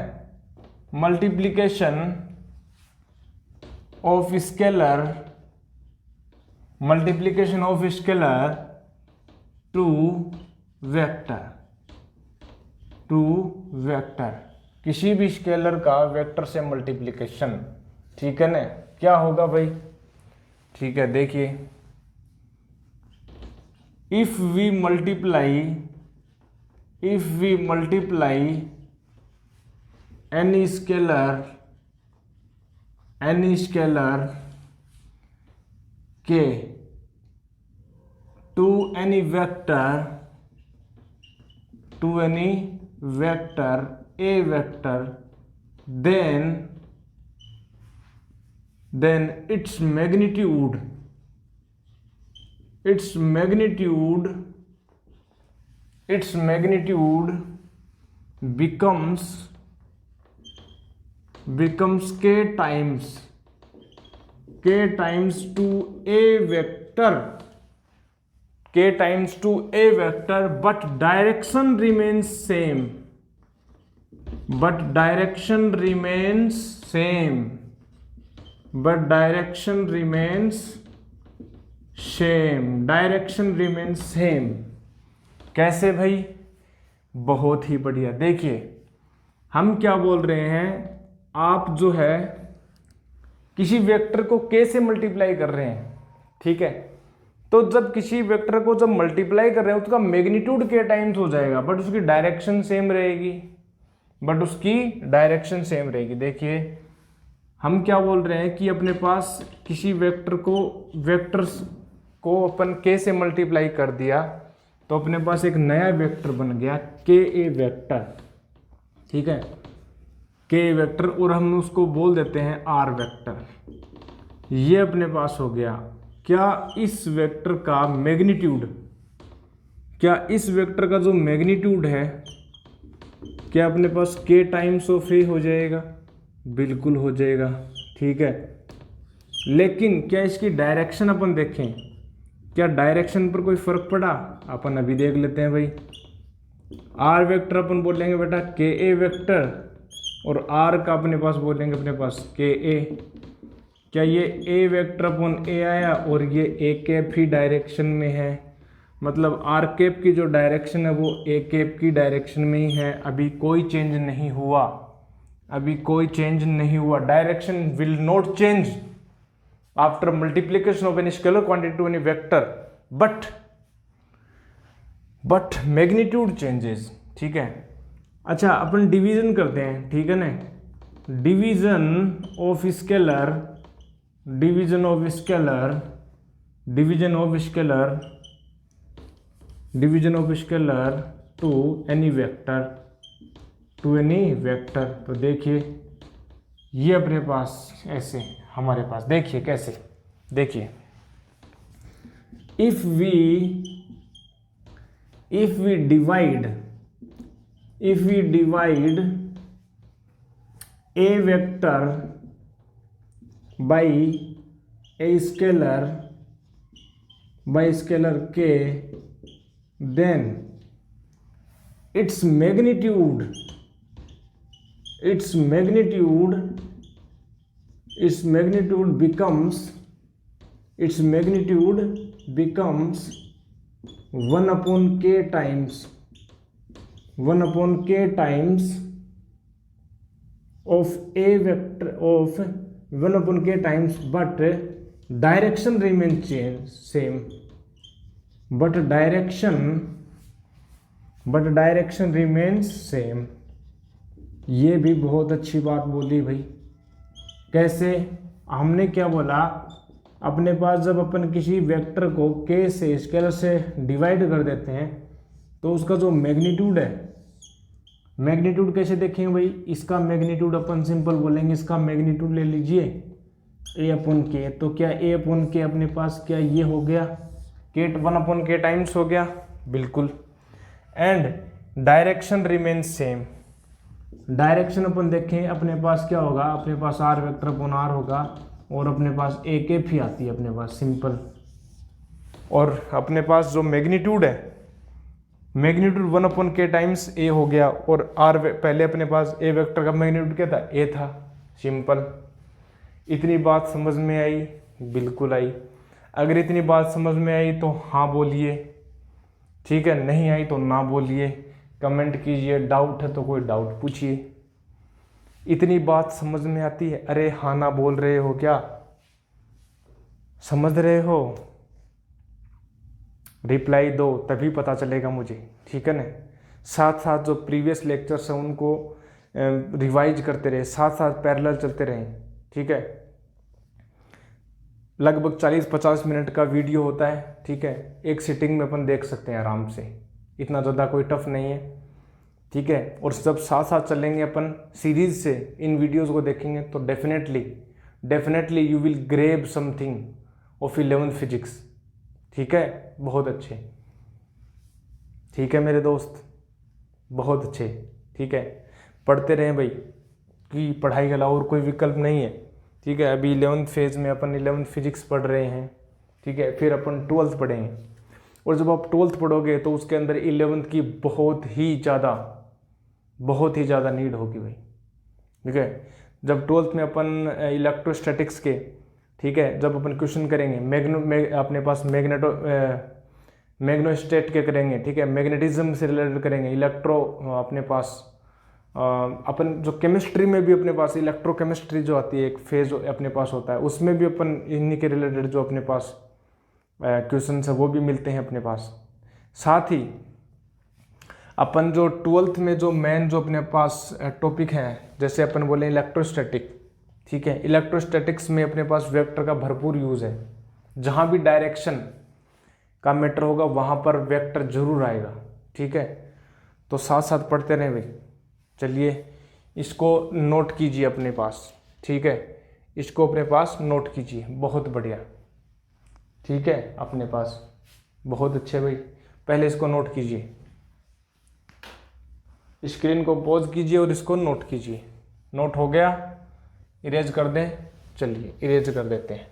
multiplication of scalar to vector, किसी भी स्केलर का वेक्टर से मल्टीप्लिकेशन, ठीक है ना। क्या होगा भाई, ठीक है, देखिए if we multiply if we multiply any scalar k to any vector a vector, then its magnitude becomes k times to a vector, but direction remains same. Direction remains same. कैसे भाई? बहुत ही बढ़िया। देखिए हम क्या बोल रहे हैं, आप जो है किसी वेक्टर को k से मल्टीप्लाई कर रहे हैं, ठीक है। तो जब किसी वेक्टर को जब मल्टीप्लाई कर रहे हैं उसका मैग्नीट्यूड k टाइम्स हो जाएगा, बट उसकी डायरेक्शन सेम रहेगी। देखिए हम क्या बोल रहे हैं कि अपने पास किसी वेक्टर्स को अपन k से मल्टीप्लाई कर दिया तो अपने पास एक नया वेक्टर बन गया ka वेक्टर, ठीक है, k वेक्टर, और हम उसको बोल देते हैं r वेक्टर। ये अपने पास हो गया। क्या इस वेक्टर का जो मैग्नीट्यूड है, क्या अपने पास k टाइम्स ऑफ a हो जाएगा? बिल्कुल हो जाएगा, ठीक है। लेकिन क्या इसकी डायरेक्शन अपन देखें, क्या डायरेक्शन पर कोई फर्क पड़ा? अपन अभी देख लेते हैं भाई। r वेक्टर अपन बोलेंगे बेटा ka वेक्टर, और r का अपने पास बोलेंगे अपने पास ka। क्या ये a वेक्टर अपन a आया और ये a कैप ही डायरेक्शन में है, मतलब r कैप की जो डायरेक्शन है वो a कैप की डायरेक्शन में ही है। अभी कोई चेंज नहीं हुआ। Direction will not change after multiplication of any scalar quantity to any vector, but magnitude changes, ठीक है। अच्छा अपन डिवीजन करते हैं, ठीक है ना। Division of scalar to any vector, तो देखिए ये अपने पास ऐसे हमारे पास, देखिए कैसे, देखिए if we divide a vector by a scalar k, then its magnitude becomes 1 upon k times of a vector of 1 upon k times, but direction remains same. Direction remains same. ये भी बहुत अच्छी बात बोली भाई। कैसे? हमने क्या बोला, अपने पास जब अपन किसी वेक्टर को k से स्केलर से डिवाइड कर देते हैं तो उसका जो मैग्नीट्यूड है, मैग्नीट्यूड कैसे देखेंगे भाई? इसका मैग्नीट्यूड अपन सिंपल बोलेंगे, इसका मैग्नीट्यूड ले लीजिए a अपॉन के। तो क्या a अपॉन के अपने पास क्या ये हो गया k 1 अपॉन k टाइम्स हो गया? बिल्कुल। And direction remain same. Direction अपन देखें अपने पास क्या होगा, अपने पास r वेक्टर अपॉन r होगा, और अपने पास a कैप ही आती है अपने पास, सिंपल। और अपने पास जो मैग्नीट्यूड है, magnitude 1 upon k times a हो गया, और r पहले अपने पास a वेक्टर का मैग्नीट्यूड क्या था? a था, सिंपल। इतनी बात समझ में आई? बिल्कुल आई। अगर इतनी बात समझ में आई तो हाँ बोलिए, ठीक है, नहीं आई तो ना बोलिए, कमेंट कीजिए। डाउट है तो कोई डाउट पूछिए। इतनी बात समझ में आती है? अरे हाँ ना बोल रहे हो क्या? समझ रहे हो? रिप्लाई दो, तभी पता चलेगा मुझे, ठीक है ना। साथ साथ जो प्रीवियस लेक्चर्स हैं उनको रिवाइज करते रहे, साथ साथ पैरेलल चलते रहें। ठीक है, लगभग 40-50 मिनट का वीडियो होता है। ठीक है, एक सिटिंग में अपन देख सकते हैं आराम से, इतना ज़्यादा कोई टफ नहीं है। ठीक है, और जब साथ साथ चलेंगे अपन सीरीज से इन वीडियोस को देखेंगे तो definitely you will grab something of 11th physics. ठीक है, बहुत अच्छे। ठीक है मेरे दोस्त, बहुत अच्छे। ठीक है, पढ़ते रहें भाई, कि पढ़ाई के अलावा और कोई विकल्प नहीं है। ठीक है, अभी 11th फेज में अपन 11th फिजिक्स पढ़ रहे हैं। ठीक है, फिर अपन 12th पढ़ेंगे, और जब आप 12th पढ़ोगे तो उसके अंदर 11th की बहुत ही ज़्यादा नीड होगी भाई। ठीक है, जब 12th में अपन इलेक्ट्रोस्टैटिक्स के, ठीक है, जब अपन क्वेश्चन करेंगे अपने पास मैग्नेटोस्टेट के करेंगे। ठीक है, मैग्नेटिज्म से रिलेटेड करेंगे, अपने पास अपन जो केमिस्ट्री में भी अपने पास इलेक्ट्रोकेमिस्ट्री जो आती है, एक फेज अपने पास होता है, उसमें भी अपन इन्हीं के रिलेटेड जो अपने पास क्वेश्चन है वो भी मिलते हैं अपने पास। साथ ही अपन जो 12th में जो मेन जो अपने पास टॉपिक है, जैसे अपन बोले इलेक्ट्रोस्टैटिक। ठीक है, इलेक्ट्रोस्टैटिक्स में अपने पास वेक्टर का भरपूर यूज़ है। जहाँ भी डायरेक्शन का मैटर होगा वहाँ पर वेक्टर जरूर आएगा। ठीक है, तो साथ साथ पढ़ते रहें भाई। चलिए, इसको नोट कीजिए अपने पास। ठीक है, इसको अपने पास नोट कीजिए, बहुत बढ़िया। ठीक है, अपने पास बहुत अच्छे भाई, पहले इसको नोट कीजिए, स्क्रीन को पॉज कीजिए और इसको नोट कीजिए। नोट हो गया, इरेज कर दें। चलिए इरेज कर देते हैं।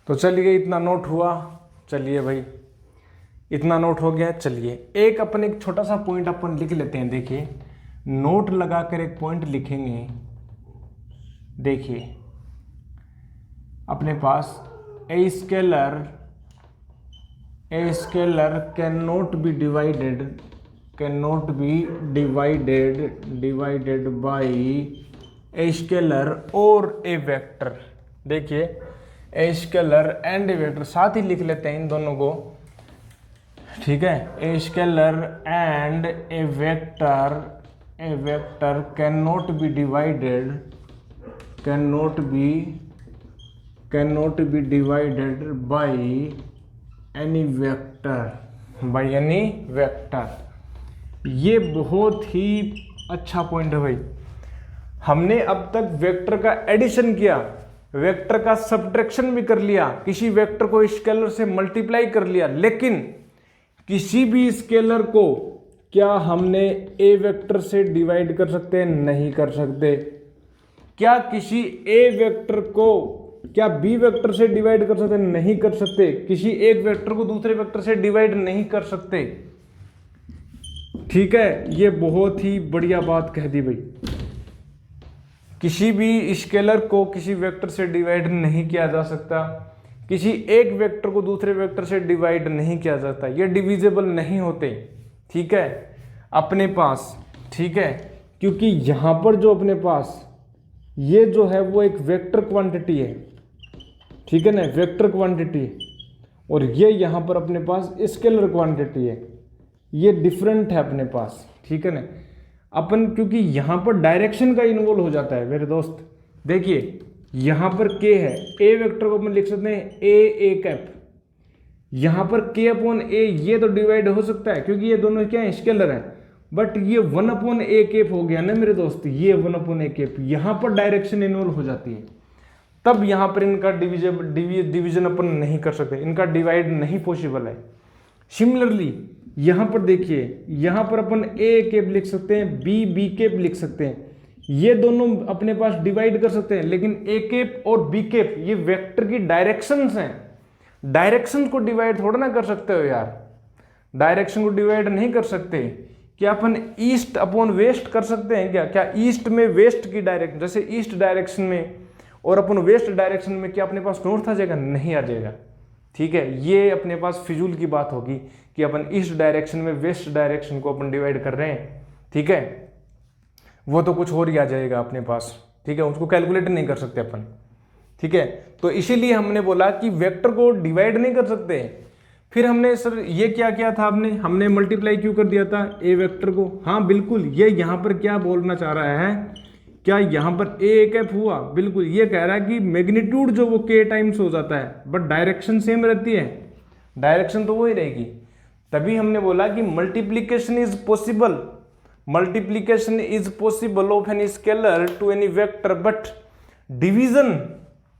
तो चलिए, इतना नोट हुआ। चलिए भाई, इतना नोट हो गया। चलिए एक अपन एक छोटा सा पॉइंट अपन लिख लेते हैं। देखिए, नोट लगाकर एक पॉइंट लिखेंगे। देखिए अपने पास a scalar can not be divided by a scalar और ए वेक्टर। देखिए, a scalar and a vector साथ ही लिख लेते हैं इन दोनों को। ठीक है, ए scalar and a vector can not be divided by any vector. ये बहुत ही अच्छा पॉइंट है भाई। हमने अब तक वेक्टर का एडिशन किया, वेक्टर का सब्ट्रैक्शन भी कर लिया, किसी वेक्टर को स्केलर से मल्टीप्लाई कर लिया, लेकिन किसी भी स्केलर को क्या हमने ए वेक्टर से डिवाइड कर सकते हैं? नहीं कर सकते। क्या किसी ए वेक्टर को क्या बी वेक्टर से डिवाइड कर सकते हैं? नहीं कर सकते। किसी एक वेक्टर को दूसरे वेक्टर से डिवाइड नहीं कर सकते। ठीक है, ये बहुत ही बढ़िया बात कह दी भाई। किसी भी स्केलर को किसी वेक्टर से डिवाइड नहीं किया जा सकता, किसी एक वेक्टर को दूसरे वेक्टर से डिवाइड नहीं किया जाता, ये डिविजिबल नहीं होते। ठीक है, अपने पास। ठीक है, क्योंकि यहां पर जो अपने पास ये जो है वो एक वेक्टर क्वांटिटी है। ठीक है ना, वेक्टर क्वांटिटी, और ये यहां पर अपने पास स्केलर क्वांटिटी है, ये डिफरेंट है अपने पास। ठीक है ना, अपन क्योंकि यहां पर डायरेक्शन का इन्वॉल्व हो जाता है मेरे दोस्त। देखिए यहां पर k है, ए वेक्टर को अपन लिख सकते हैं ए कैप, यहां पर k अपॉन ए, ये तो डिवाइड हो सकता है क्योंकि ये दोनों क्या है, स्केलर है, बट ये 1 अपॉन ए कैप हो गया ना मेरे दोस्त, ये 1 अपॉन ए कैप, यहां पर डायरेक्शन इन्वॉल्व हो जाती है, तब यहां पर इनका डिवीजन अपन नहीं कर सकते, इनका डिवाइड नहीं पॉसिबल है। सिमिलरली यहाँ पर देखिए, यहाँ पर अपन ए कैप लिख सकते हैं, बी कैप लिख सकते हैं, ये दोनों अपने पास डिवाइड कर सकते हैं। लेकिन ए कैप और बी कैप ये वेक्टर की डायरेक्शंस हैं, डायरेक्शन को डिवाइड थोड़ा ना कर सकते हो यार, डायरेक्शन को डिवाइड नहीं कर सकते। क्या अपन ईस्ट अपॉन वेस्ट कर सकते हैं क्या? क्या ईस्ट में वेस्ट की डायरेक्शन, जैसे ईस्ट डायरेक्शन में और अपन वेस्ट डायरेक्शन में क्या अपने पास नॉर्थ आ जाएगा? नहीं आ जाएगा। ठीक है, ये अपने पास फिजूल की बात होगी कि अपन ईस्ट डायरेक्शन में वेस्ट डायरेक्शन को अपन डिवाइड कर रहे हैं। ठीक है, वो तो कुछ और ही आ जाएगा अपने पास। ठीक है, उसको कैलकुलेट नहीं कर सकते अपन। ठीक है, तो इसीलिए हमने बोला कि वेक्टर को डिवाइड नहीं कर सकते। फिर हमने सर ये क्या किया था, हमने मल्टीप्लाई क्यों कर दिया था ए वेक्टर को? हाँ बिल्कुल, ये यहाँ पर क्या बोलना चाह रहा है, क्या यहाँ पर ए कैप हुआ? बिल्कुल, ये कह रहा है कि मैग्नीट्यूड जो वो के टाइम्स हो जाता है, बट डायरेक्शन सेम रहती है, डायरेक्शन तो वही रहेगी। तभी हमने बोला कि multiplication is possible, multiplication is possible of any scalar to any vector, but division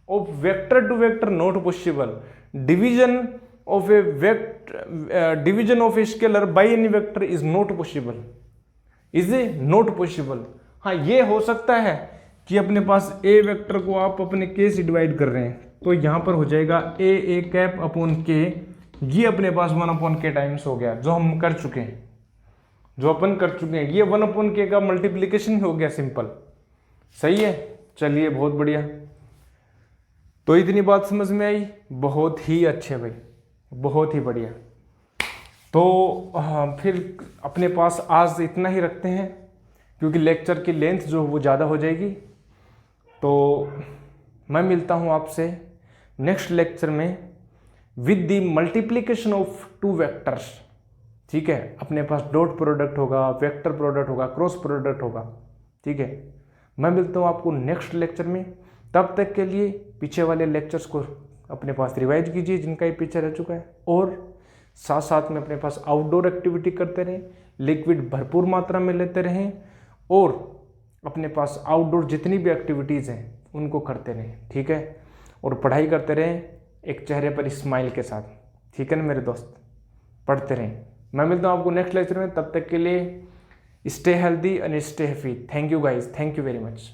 of vector to vector not possible. Division of a vector, division of a scalar by any vector is not possible, is a not possible. हाँ, ये हो सकता है कि अपने पास a vector को आप अपने के से डिवाइड कर रहे हैं, तो यहाँ पर हो जाएगा ए कैप अपॉन के, ये अपने पास 1 अपॉन के टाइम्स हो गया, जो हम कर चुके हैं, जो अपन कर चुके हैं। ये 1 अपॉन के का मल्टीप्लीकेशन हो गया, सिंपल। सही है, चलिए बहुत बढ़िया। तो इतनी बात समझ में आई, बहुत ही अच्छे भाई, बहुत ही बढ़िया। तो फिर अपने पास आज इतना ही रखते हैं, क्योंकि लेक्चर की लेंथ जो वो ज़्यादा हो जाएगी। तो मैं मिलता हूँ आपसे नेक्स्ट लेक्चर में with the multiplication of 2 vectors. ठीक है, अपने पास डॉट प्रोडक्ट होगा, वेक्टर प्रोडक्ट होगा, क्रॉस प्रोडक्ट होगा। ठीक है, मैं मिलता हूँ आपको नेक्स्ट लेक्चर में। तब तक के लिए पीछे वाले लेक्चर्स को अपने पास रिवाइज कीजिए, जिनका ये पीछे रह चुका है, और साथ साथ में अपने पास आउटडोर एक्टिविटी करते रहें, लिक्विड भरपूर मात्रा में लेते रहें, और अपने पास आउटडोर जितनी भी एक्टिविटीज़ हैं उनको करते रहें। ठीक है, और पढ़ाई करते रहें एक चेहरे पर स्माइल के साथ। ठीक है ना मेरे दोस्त, पढ़ते रहें। मैं मिलता हूँ आपको नेक्स्ट लेक्चर में, तब तक के लिए stay healthy and stay happy. Thank you guys, thank you very much.